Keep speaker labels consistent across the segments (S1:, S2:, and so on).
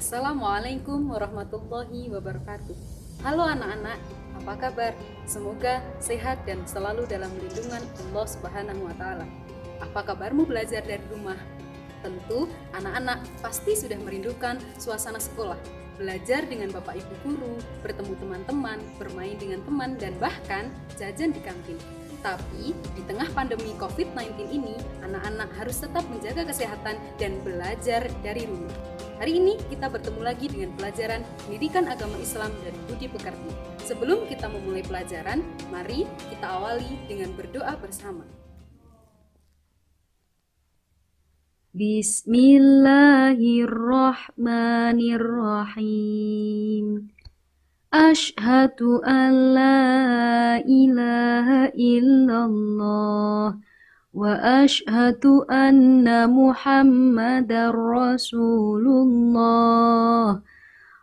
S1: Assalamualaikum warahmatullahi wabarakatuh. Halo anak-anak, apa kabar? Semoga sehat dan selalu dalam lindungan Allah Subhanahu wa Ta'ala. Apa kabarmu belajar dari rumah? Tentu anak-anak pasti sudah merindukan suasana sekolah, belajar dengan bapak ibu guru, bertemu teman-teman, bermain dengan teman, dan bahkan jajan di kantin. Tapi di tengah pandemi COVID-19 ini, anak-anak harus tetap menjaga kesehatan dan belajar dari rumah. Hari ini kita bertemu lagi dengan pelajaran Pendidikan Agama Islam dan Budi Pekerti. Sebelum kita memulai pelajaran, mari kita awali dengan berdoa bersama.
S2: Bismillahirrahmanirrahim. Asyhadu an la ilaha illallah wa asyhadu anna Muhammadar Rasulullah.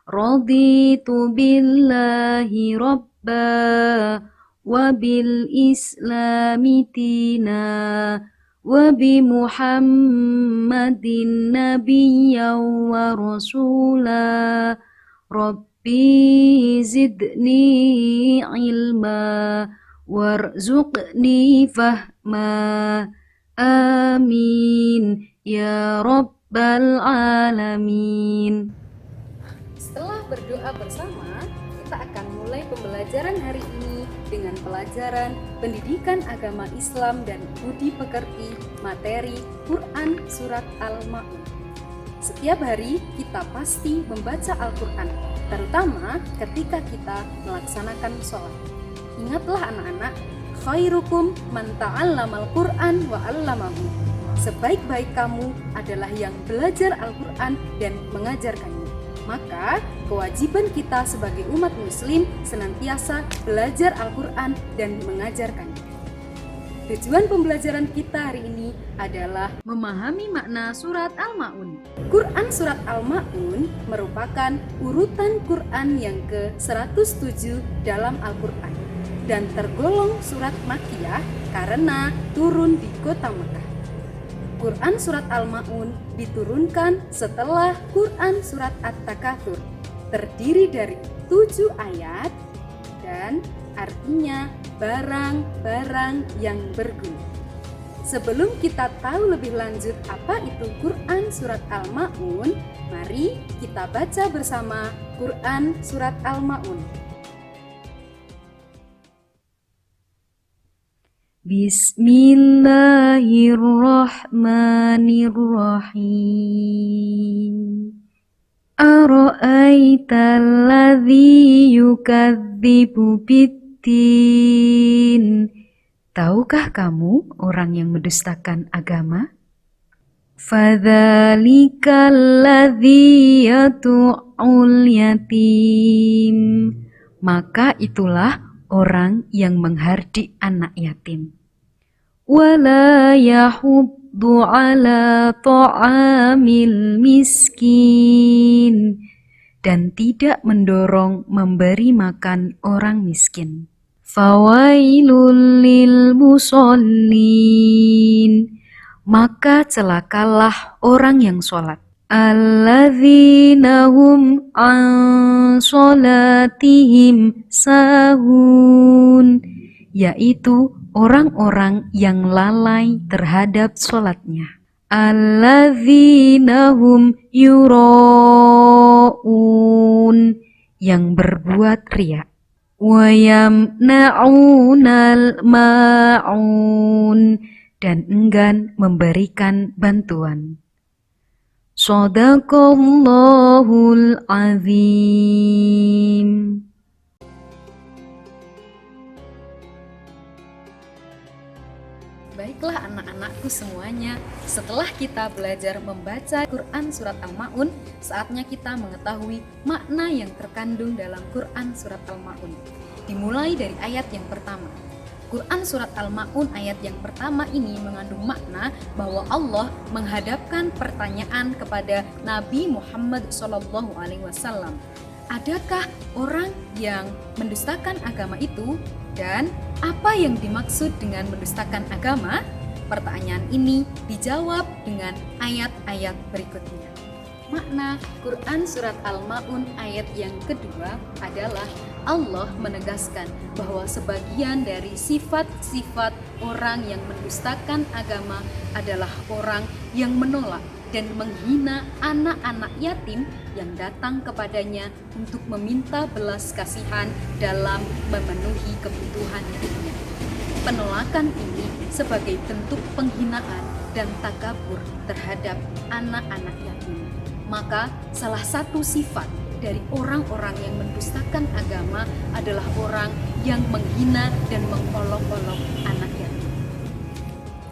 S2: Raditu billahi rabba wa bil islami dina wa bi Muhammadin nabiyyan wa rasula. Rabbi zidni ilma warzuqni fahma. Amin ya rabbal alamin.
S1: Setelah berdoa bersama, kita akan mulai pembelajaran hari ini dengan pelajaran Pendidikan Agama Islam dan Budi Pekerti materi Quran Surat Al-Ma'un. Setiap hari kita pasti membaca Al-Quran, terutama ketika kita melaksanakan sholat. Ingatlah anak-anak, khairukum man ta'allamal Qur'an wa 'allamahu. Sebaik-baik kamu adalah yang belajar Al-Quran dan mengajarkannya. Maka kewajiban kita sebagai umat muslim senantiasa belajar Al-Quran dan mengajarkannya. Tujuan pembelajaran kita hari ini adalah
S2: Memahami makna surat Al-Ma'un.
S1: Quran Surat Al-Ma'un merupakan urutan Quran yang ke-107 dalam Al-Quran dan tergolong surat Makkiyah karena turun di kota Mekah. Quran Surat Al-Ma'un diturunkan setelah Quran Surat At-Takatsur, terdiri dari 7 ayat dan artinya barang-barang yang berguna. Sebelum kita tahu lebih lanjut apa itu Quran Surat Al-Ma'un, mari kita baca bersama Quran Surat Al-Ma'un.
S2: Bismillahirrahmanirrahim. Ara'aital ladzi yukadzibu biddin. Tahukah kamu orang yang mendustakan agama? Fadzalikal ladzi yad'ul yatim. Maka itulah orang yang menghardik anak yatim. Wala yahuddu ala ta'amil miskin. Dan tidak mendorong memberi makan orang miskin. Fawailul lil musallin. Maka celakalah orang yang sholat. Alladzina hum an sholatihim sahun. Yaitu orang-orang yang lalai terhadap sholatnya. Alladzina hum yura'un. Yang berbuat riya. Wa yamna'unal ma'un. Dan enggan memberikan bantuan. Shadaqallahul azim.
S1: Baiklah anak-anakku semuanya, setelah kita belajar membaca Quran Surat Al-Ma'un, saatnya kita mengetahui makna yang terkandung dalam Quran Surat Al-Ma'un. Dimulai dari ayat yang pertama. Quran Surat Al-Ma'un ayat yang pertama ini mengandung makna bahwa Allah menghadapkan pertanyaan kepada Nabi Muhammad SAW. Adakah orang yang mendustakan agama itu? Dan apa yang dimaksud dengan mendustakan agama? Pertanyaan ini dijawab dengan ayat-ayat berikutnya. Makna Quran Surat Al-Ma'un ayat yang kedua adalah Allah menegaskan bahwa sebagian dari sifat-sifat orang yang mendustakan agama adalah orang yang menolak dan menghina anak-anak yatim yang datang kepadanya untuk meminta belas kasihan dalam memenuhi kebutuhan hidupnya. Penolakan ini sebagai bentuk penghinaan dan takabur terhadap anak-anak yatim. Maka salah satu sifat dari orang-orang yang mendustakan agama adalah orang yang menghina dan mengolok-olok anak yatim.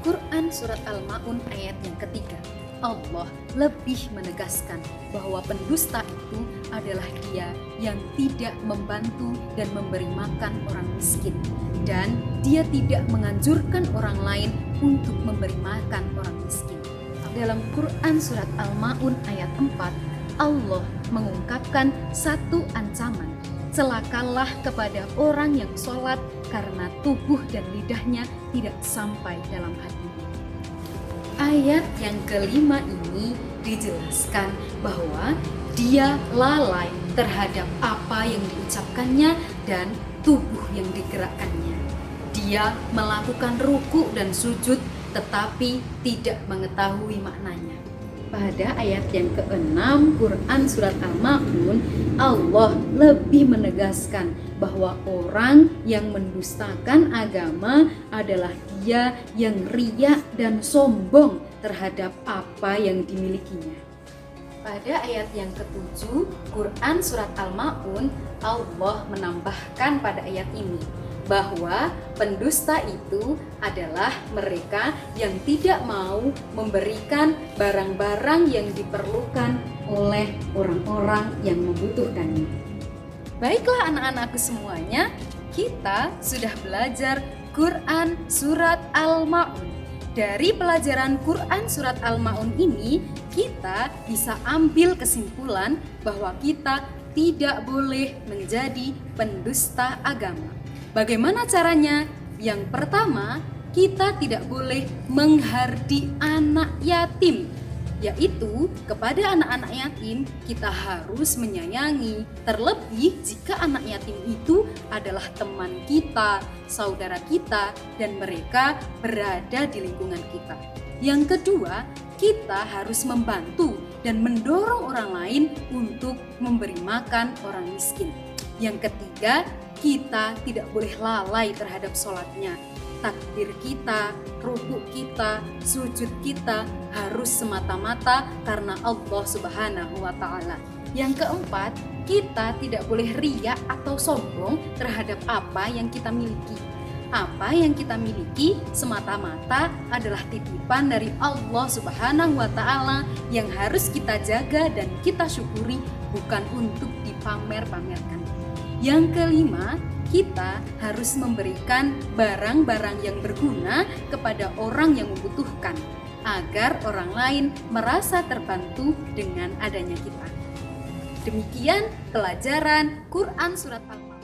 S1: Quran Surat Al-Ma'un ayat yang ketiga, Allah lebih menegaskan bahwa pendusta itu adalah dia yang tidak membantu dan memberi makan orang miskin, dan dia tidak menganjurkan orang lain untuk memberi makan orang miskin. Dalam Quran Surat Al-Ma'un ayat 4, Allah mengungkapkan satu ancaman. Celakalah kepada orang yang sholat karena tubuh dan lidahnya tidak sampai dalam hatinya. Ayat yang kelima ini dijelaskan bahwa dia lalai terhadap apa yang diucapkannya dan tubuh yang digerakkannya. Dia melakukan ruku dan sujud tetapi tidak mengetahui maknanya. Pada ayat yang ke-6 Quran Surat Al-Ma'un, Allah lebih menegaskan bahwa orang yang mendustakan agama adalah dia yang riya dan sombong terhadap apa yang dimilikinya. Pada ayat yang ke-7 Quran Surat Al-Ma'un, Allah menambahkan pada ayat ini bahwa pendusta itu adalah mereka yang tidak mau memberikan barang-barang yang diperlukan oleh orang-orang yang membutuhkannya. Baiklah anak-anakku semuanya, kita sudah belajar Quran Surat Al-Ma'un. Dari pelajaran Quran Surat Al-Ma'un ini, kita bisa ambil kesimpulan bahwa kita tidak boleh menjadi pendusta agama. Bagaimana caranya? Yang pertama, kita tidak boleh menghardi anak yatim, yaitu kepada anak-anak yatim kita harus menyayangi, terlebih jika anak yatim itu adalah teman kita, saudara kita, dan mereka berada di lingkungan kita. Yang kedua, kita harus membantu dan mendorong orang lain untuk memberi makan orang miskin. Yang ketiga, kita tidak boleh lalai terhadap sholatnya. Takbir kita, rukuk kita, sujud kita harus semata-mata karena Allah Subhanahu wa Ta'ala. Yang keempat, kita tidak boleh riya atau sombong terhadap apa yang kita miliki. Apa yang kita miliki semata-mata adalah titipan dari Allah Subhanahu wa Ta'ala yang harus kita jaga dan kita syukuri, bukan untuk dipamer-pamerkan. Yang kelima, kita harus memberikan barang-barang yang berguna kepada orang yang membutuhkan agar orang lain merasa terbantu dengan adanya kita. Demikian pelajaran Quran Surat Al-Ma'un.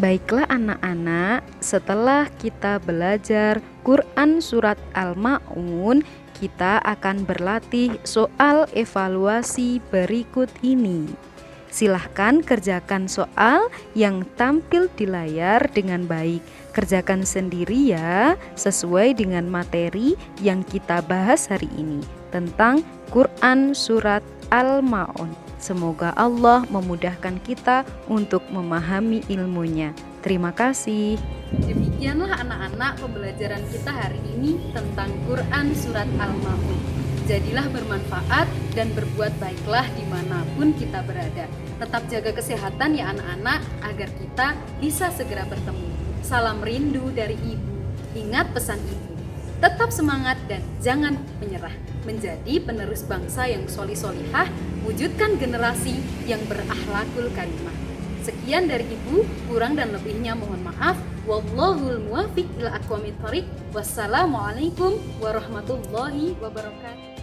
S2: Baiklah anak-anak, setelah kita belajar Quran Surat Al-Ma'un, kita akan berlatih soal evaluasi berikut ini. Silahkan kerjakan soal yang tampil di layar dengan baik. Kerjakan sendiri ya, sesuai dengan materi yang kita bahas hari ini tentang Quran Surat Al-Ma'un. Semoga Allah memudahkan kita untuk memahami ilmunya. Terima kasih.
S1: Demikianlah anak-anak pembelajaran kita hari ini tentang Quran Surat Al-Ma'un. Jadilah bermanfaat dan berbuat baiklah dimanapun kita berada. Tetap jaga kesehatan ya anak-anak agar kita bisa segera bertemu. Salam rindu dari Ibu. Ingat pesan Ibu. Tetap semangat dan jangan menyerah. Menjadi penerus bangsa yang solih-solihah, wujudkan generasi yang berakhlakul karimah. Sekian dari Ibu, kurang dan lebihnya mohon maaf. Wallahul muwaffiq ila aqwamit thoriq. Wassalamualaikum warahmatullahi wabarakatuh.